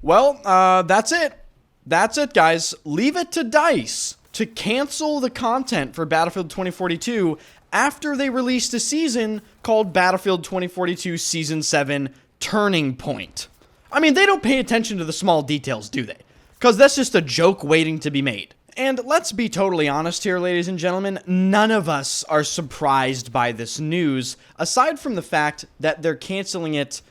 Well, that's it. That's it, guys. Leave it to DICE to cancel the content for Battlefield 2042 after they released a season called Battlefield 2042 Season 7 Turning Point. I mean, they don't pay attention to the small details, do they? Because that's just a joke waiting to be made. And let's be totally honest here, ladies and gentlemen, none of us are surprised by this news, aside from the fact that they're canceling it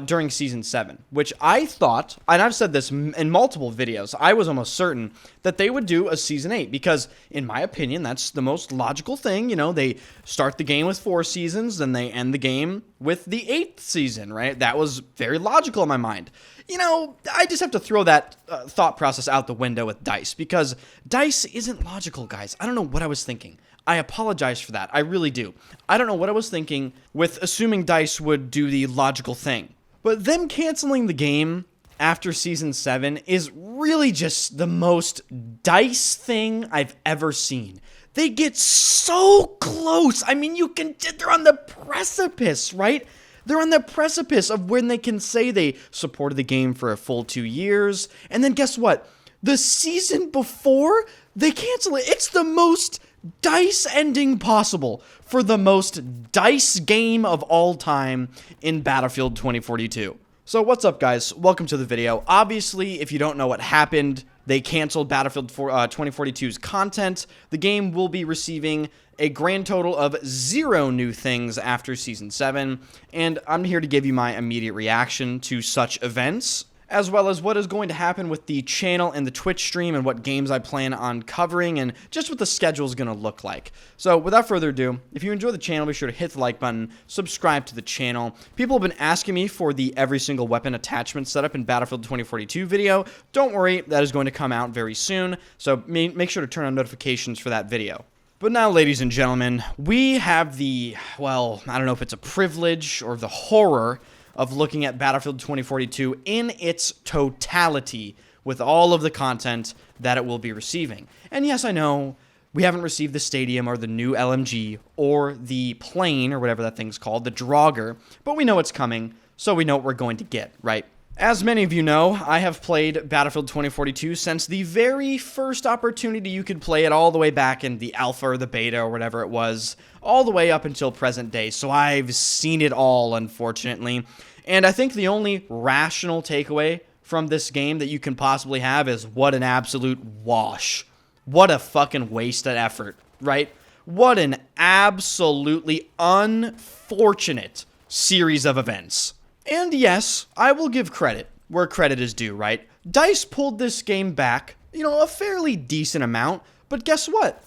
during Season 7, which I thought, and I've said this in multiple videos, I was almost certain that they would do a Season 8, because in my opinion, that's the most logical thing. You know, they start the game with 4 seasons, then they end the game with the 8th season, right? That was very logical in my mind. You know, I just have to throw that thought process out the window with DICE, because DICE isn't logical, guys. I don't know what I was thinking. I apologize for that. I really do. I don't know what I was thinking with assuming DICE would do the logical thing. But them canceling the game after Season 7 is really just the most DICE thing I've ever seen. They get so close. I mean, they're on the precipice, right? They're on the precipice of when they can say they supported the game for a full 2 years. And then guess what? The season before, they cancel it. It's the most DICE ending possible for the most DICE game of all time in Battlefield 2042. So what's up, guys? Welcome to the video. Obviously, if you don't know what happened, they canceled Battlefield 2042's content. The game will be receiving a grand total of 0 new things after Season 7, and I'm here to give you my immediate reaction to such events, as well as what is going to happen with the channel and the Twitch stream and what games I plan on covering and just what the schedule is going to look like. So without further ado, if you enjoy the channel, be sure to hit the like button, subscribe to the channel. People have been asking me for the every single weapon attachment setup in Battlefield 2042 video. Don't worry, that is going to come out very soon, so make sure to turn on notifications for that video. But now, ladies and gentlemen, we have the, well, I don't know if it's a privilege or the horror of looking at Battlefield 2042 in its totality with all of the content that it will be receiving. And yes, I know we haven't received the Stadium or the new LMG or the plane or whatever that thing's called, the Draugr, but we know it's coming, so we know what we're going to get, right? As many of you know, I have played Battlefield 2042 since the very first opportunity you could play it, all the way back in the alpha or the beta or whatever it was, all the way up until present day. So I've seen it all, unfortunately. And I think the only rational takeaway from this game that you can possibly have is what an absolute wash. What a fucking waste of effort, right? What an absolutely unfortunate series of events. And yes, I will give credit where credit is due, right? DICE pulled this game back, you know, a fairly decent amount, but guess what?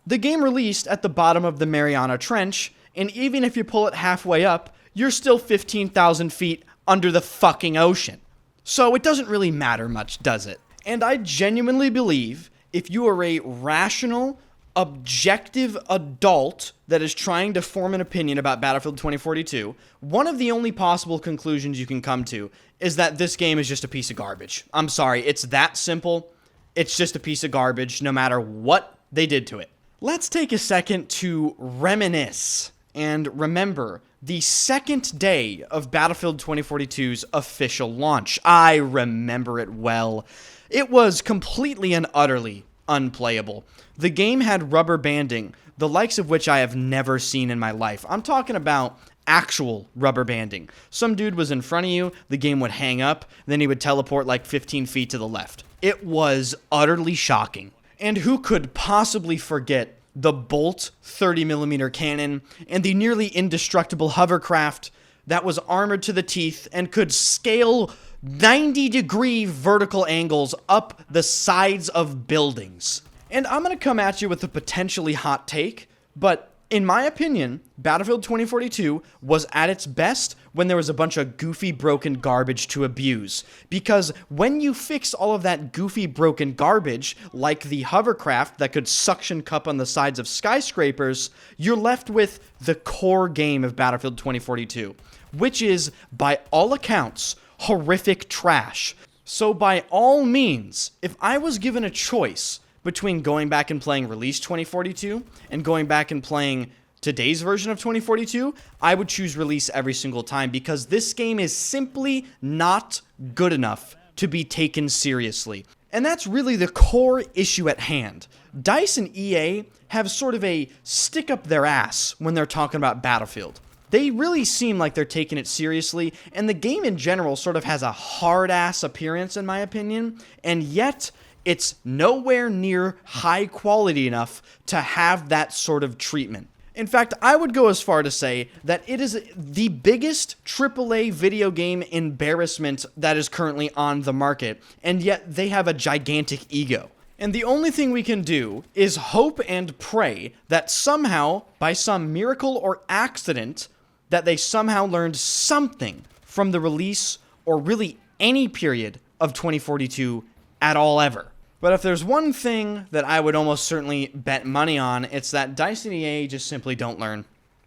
The game released at the bottom of the Mariana Trench, and even if you pull it halfway up, you're still 15,000 feet under the fucking ocean. So it doesn't really matter much, does it? And I genuinely believe if you are a rational, objective adult that is trying to form an opinion about Battlefield 2042, one of the only possible conclusions you can come to is that this game is just a piece of garbage. I'm sorry, it's that simple. It's just a piece of garbage, no matter what they did to it. Let's take a second to reminisce and remember the second day of Battlefield 2042's official launch. I remember it well. It was completely and utterly unplayable. The game had rubber banding, the likes of which I have never seen in my life. I'm talking about actual rubber banding. Some dude was in front of you, the game would hang up, then he would teleport like 15 feet to the left. It was utterly shocking. And who could possibly forget the Bolt 30mm cannon and the nearly indestructible hovercraft that was armored to the teeth and could scale 90-degree vertical angles up the sides of buildings. And I'm going to come at you with a potentially hot take, but in my opinion, Battlefield 2042 was at its best when there was a bunch of goofy, broken garbage to abuse. Because when you fix all of that goofy, broken garbage, like the hovercraft that could suction cup on the sides of skyscrapers, you're left with the core game of Battlefield 2042, which is, by all accounts, horrific trash. So by all means, if I was given a choice between going back and playing Release 2042 and going back and playing today's version of 2042, I would choose Release every single time, because this game is simply not good enough to be taken seriously. And that's really the core issue at hand. DICE and EA have sort of a stick up their ass when they're talking about Battlefield. They really seem like they're taking it seriously, and the game in general sort of has a hard-ass appearance, in my opinion, and yet it's nowhere near high quality enough to have that sort of treatment. In fact, I would go as far to say that it is the biggest AAA video game embarrassment that is currently on the market, and yet they have a gigantic ego. And the only thing we can do is hope and pray that somehow, by some miracle or accident, that they somehow learned something from the release, or really any period of 2042 at all ever. But if there's one thing that I would almost certainly bet money on, it's that DICE and EA just simply don't learn.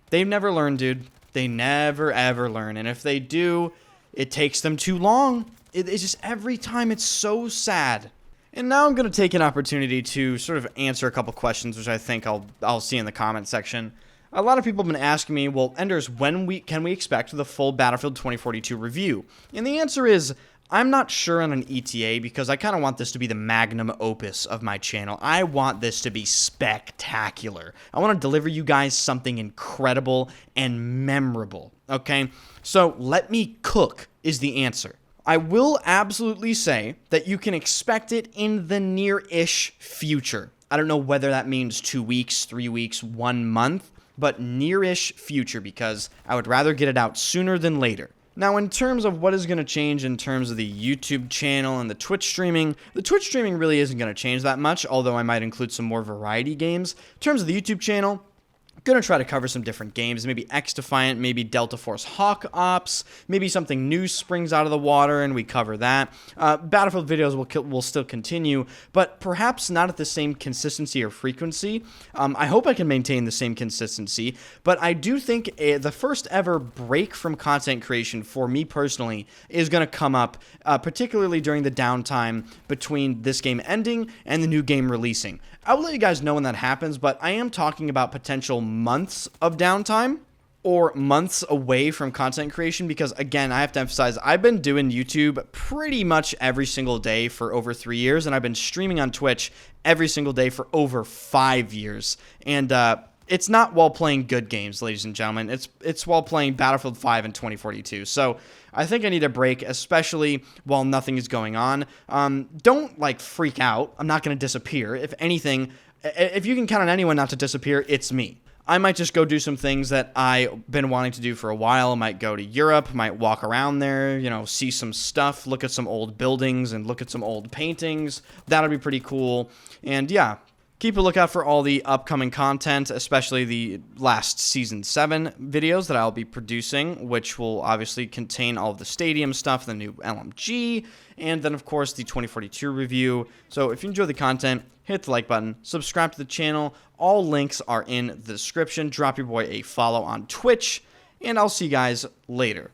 They've never learned, dude. They never, ever learn. And if they do, it takes them too long. It's just every time it's so sad. And now I'm going to take an opportunity to sort of answer a couple questions, which I think I'll see in the comment section. A lot of people have been asking me, well, Enders, when can we expect the full Battlefield 2042 review? And the answer is, I'm not sure on an ETA because I kind of want this to be the magnum opus of my channel. I want this to be spectacular. I want to deliver you guys something incredible and memorable, okay? So let me cook is the answer. I will absolutely say that you can expect it in the near-ish future. I don't know whether that means 2 weeks, 3 weeks, 1 month, but near-ish future because I would rather get it out sooner than later. Now, in terms of what is going to change in terms of the YouTube channel and the Twitch streaming really isn't going to change that much, although I might include some more variety games. In terms of the YouTube channel, going to try to cover some different games, maybe X-Defiant, maybe Delta Force Hawk Ops, maybe something new springs out of the water and we cover that. Battlefield videos will still continue, but perhaps not at the same consistency or frequency. I hope I can maintain the same consistency, but I do think the first ever break from content creation for me personally is going to come up, particularly during the downtime between this game ending and the new game releasing. I will let you guys know when that happens, but I am talking about potential months of downtime or months away from content creation because, again, I have to emphasize, I've been doing YouTube pretty much every single day for over 3 years, and I've been streaming on Twitch every single day for over 5 years. And it's not while playing good games, ladies and gentlemen. It's while playing Battlefield 5 in 2042. So I think I need a break, especially while nothing is going on. Don't, freak out. I'm not going to disappear. If anything, if you can count on anyone not to disappear, it's me. I might just go do some things that I've been wanting to do for a while. I might go to Europe, might walk around there, see some stuff, look at some old buildings, and look at some old paintings. That'll be pretty cool. And yeah, keep a lookout for all the upcoming content, especially the last Season 7 videos that I'll be producing, which will obviously contain all of the stadium stuff, the new LMG, and then, of course, the 2042 review. So if you enjoy the content, hit the like button, subscribe to the channel. All links are in the description. Drop your boy a follow on Twitch, and I'll see you guys later.